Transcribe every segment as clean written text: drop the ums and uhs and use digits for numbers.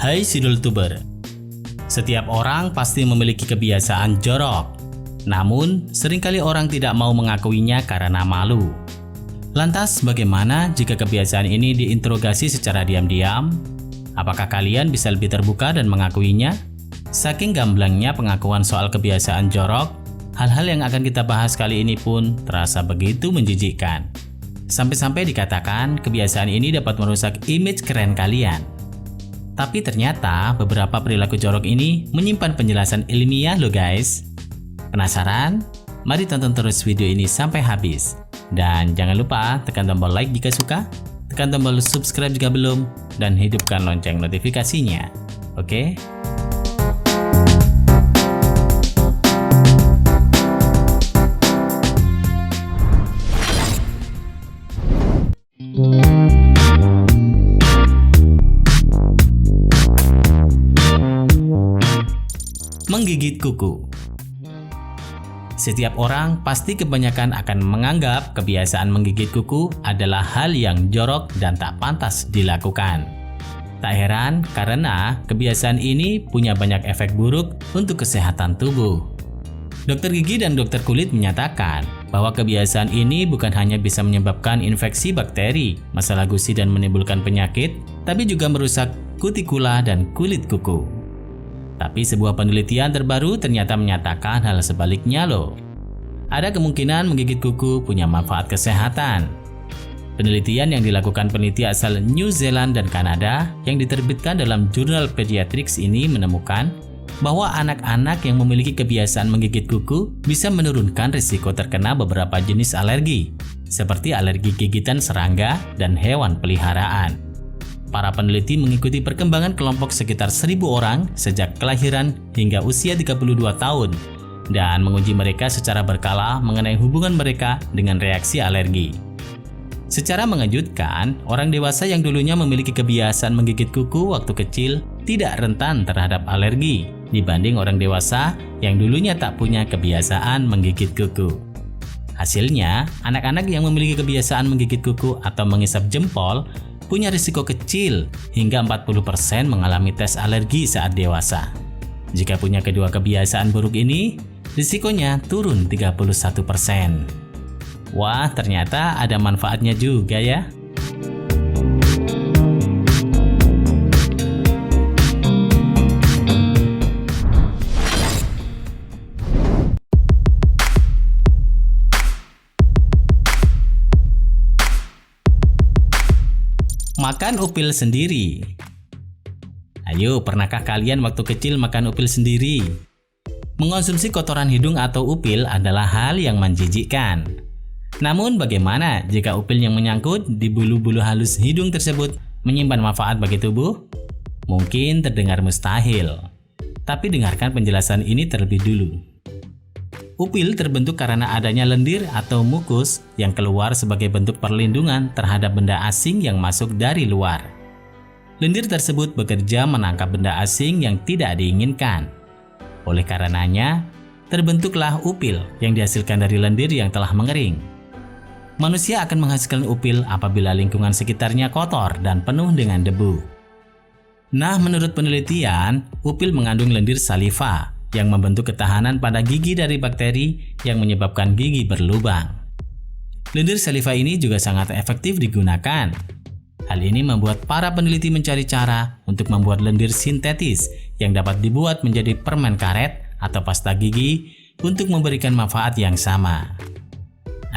Hai Sidul Tuber, setiap orang pasti memiliki kebiasaan jorok. Namun, seringkali orang tidak mau mengakuinya karena malu. Lantas, bagaimana jika kebiasaan ini diinterogasi secara diam-diam? Apakah kalian bisa lebih terbuka dan mengakuinya? Saking gamblangnya pengakuan soal kebiasaan jorok, hal-hal yang akan kita bahas kali ini pun terasa begitu menjijikkan. Sampai-sampai dikatakan kebiasaan ini dapat merusak image keren kalian. Tapi ternyata beberapa perilaku jorok ini menyimpan penjelasan ilmiah loh guys. Penasaran? Mari tonton terus video ini sampai habis. Dan jangan lupa tekan tombol like jika suka, tekan tombol subscribe jika belum, dan hidupkan lonceng notifikasinya. Oke? Menggigit kuku. Setiap orang pasti kebanyakan akan menganggap kebiasaan menggigit kuku adalah hal yang jorok dan tak pantas dilakukan. Tak heran karena kebiasaan ini punya banyak efek buruk untuk kesehatan tubuh. Dokter gigi dan dokter kulit menyatakan bahwa kebiasaan ini bukan hanya bisa menyebabkan infeksi bakteri, masalah gusi dan menimbulkan penyakit, tapi juga merusak kutikula dan kulit kuku. Tapi sebuah penelitian terbaru ternyata menyatakan hal sebaliknya loh. Ada kemungkinan menggigit kuku punya manfaat kesehatan. Penelitian yang dilakukan peneliti asal New Zealand dan Kanada yang diterbitkan dalam jurnal Pediatrics ini menemukan bahwa anak-anak yang memiliki kebiasaan menggigit kuku bisa menurunkan risiko terkena beberapa jenis alergi, seperti alergi gigitan serangga dan hewan peliharaan. Para peneliti mengikuti perkembangan kelompok sekitar 1.000 orang sejak kelahiran hingga usia 32 tahun dan menguji mereka secara berkala mengenai hubungan mereka dengan reaksi alergi. Secara mengejutkan, orang dewasa yang dulunya memiliki kebiasaan menggigit kuku waktu kecil tidak rentan terhadap alergi dibanding orang dewasa yang dulunya tak punya kebiasaan menggigit kuku. Hasilnya, anak-anak yang memiliki kebiasaan menggigit kuku atau mengisap jempol punya risiko kecil hingga 40% mengalami tes alergi saat dewasa. Jika punya kedua kebiasaan buruk ini, risikonya turun 31%. Wah, ternyata ada manfaatnya juga ya. Makan upil sendiri. Ayo, pernahkah kalian waktu kecil makan upil sendiri? Mengonsumsi kotoran hidung atau upil adalah hal yang menjijikkan. Namun bagaimana jika upil yang menyangkut di bulu-bulu halus hidung tersebut menyimpan manfaat bagi tubuh? Mungkin terdengar mustahil. Tapi dengarkan penjelasan ini terlebih dulu. Upil terbentuk karena adanya lendir atau mukus yang keluar sebagai bentuk perlindungan terhadap benda asing yang masuk dari luar. Lendir tersebut bekerja menangkap benda asing yang tidak diinginkan. Oleh karenanya, terbentuklah upil yang dihasilkan dari lendir yang telah mengering. Manusia akan menghasilkan upil apabila lingkungan sekitarnya kotor dan penuh dengan debu. Nah, menurut penelitian, upil mengandung lendir saliva yang membentuk ketahanan pada gigi dari bakteri yang menyebabkan gigi berlubang. Lendir saliva ini juga sangat efektif digunakan. Hal ini membuat para peneliti mencari cara untuk membuat lendir sintetis yang dapat dibuat menjadi permen karet atau pasta gigi untuk memberikan manfaat yang sama.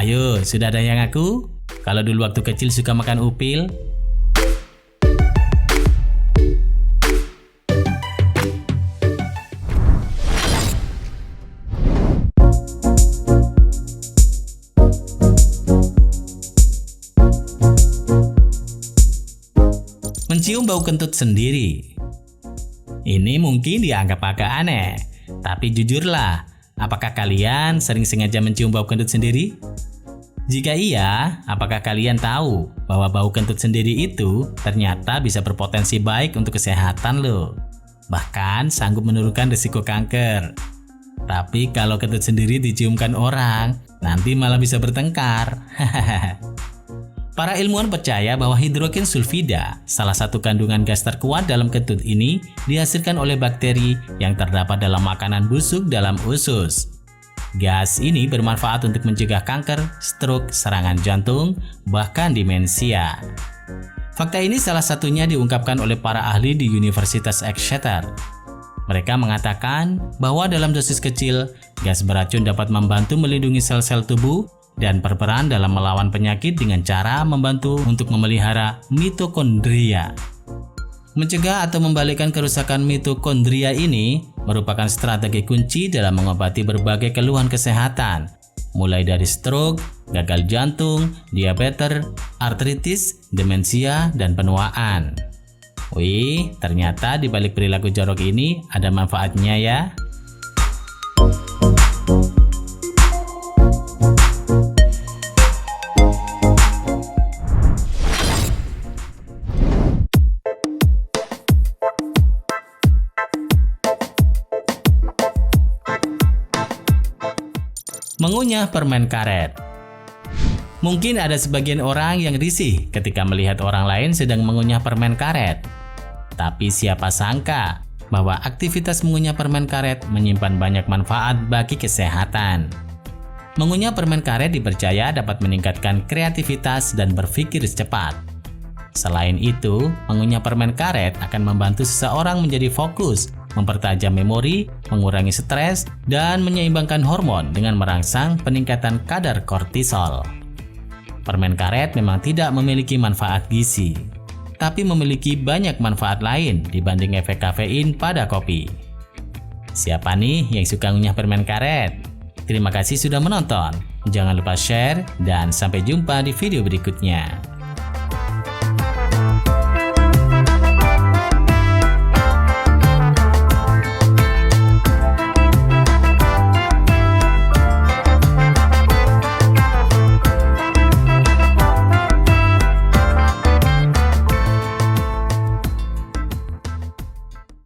Ayo, sudah ada yang ngaku? Kalau dulu waktu kecil suka makan upil? Mencium bau kentut sendiri. Ini mungkin dianggap agak aneh, tapi jujurlah, apakah kalian sering sengaja mencium bau kentut sendiri? Jika iya, apakah kalian tahu bahwa bau kentut sendiri itu ternyata bisa berpotensi baik untuk kesehatan loh? Bahkan sanggup menurunkan risiko kanker. Tapi kalau kentut sendiri diciumkan orang, nanti malah bisa bertengkar. Para ilmuwan percaya bahwa hidrogen sulfida, salah satu kandungan gas terkuat dalam kentut ini, dihasilkan oleh bakteri yang terdapat dalam makanan busuk dalam usus. Gas ini bermanfaat untuk mencegah kanker, stroke, serangan jantung, bahkan demensia. Fakta ini salah satunya diungkapkan oleh para ahli di Universitas Exeter. Mereka mengatakan bahwa dalam dosis kecil, gas beracun dapat membantu melindungi sel-sel tubuh dan berperan dalam melawan penyakit dengan cara membantu untuk memelihara mitokondria. Mencegah atau membalikkan kerusakan mitokondria ini merupakan strategi kunci dalam mengobati berbagai keluhan kesehatan, mulai dari stroke, gagal jantung, diabetes, artritis, demensia, dan penuaan. Wih, ternyata di balik perilaku jorok ini ada manfaatnya ya. Mengunyah permen karet. Mungkin ada sebagian orang yang risih ketika melihat orang lain sedang mengunyah permen karet. Tapi siapa sangka bahwa aktivitas mengunyah permen karet menyimpan banyak manfaat bagi kesehatan. Mengunyah permen karet dipercaya dapat meningkatkan kreativitas dan berpikir cepat. Selain itu, mengunyah permen karet akan membantu seseorang menjadi fokus, mempertajam memori, mengurangi stres, dan menyeimbangkan hormon dengan merangsang peningkatan kadar kortisol. Permen karet memang tidak memiliki manfaat gizi, tapi memiliki banyak manfaat lain dibanding efek kafein pada kopi. Siapa nih yang suka ngunyah permen karet? Terima kasih sudah menonton. Jangan lupa share dan sampai jumpa di video berikutnya.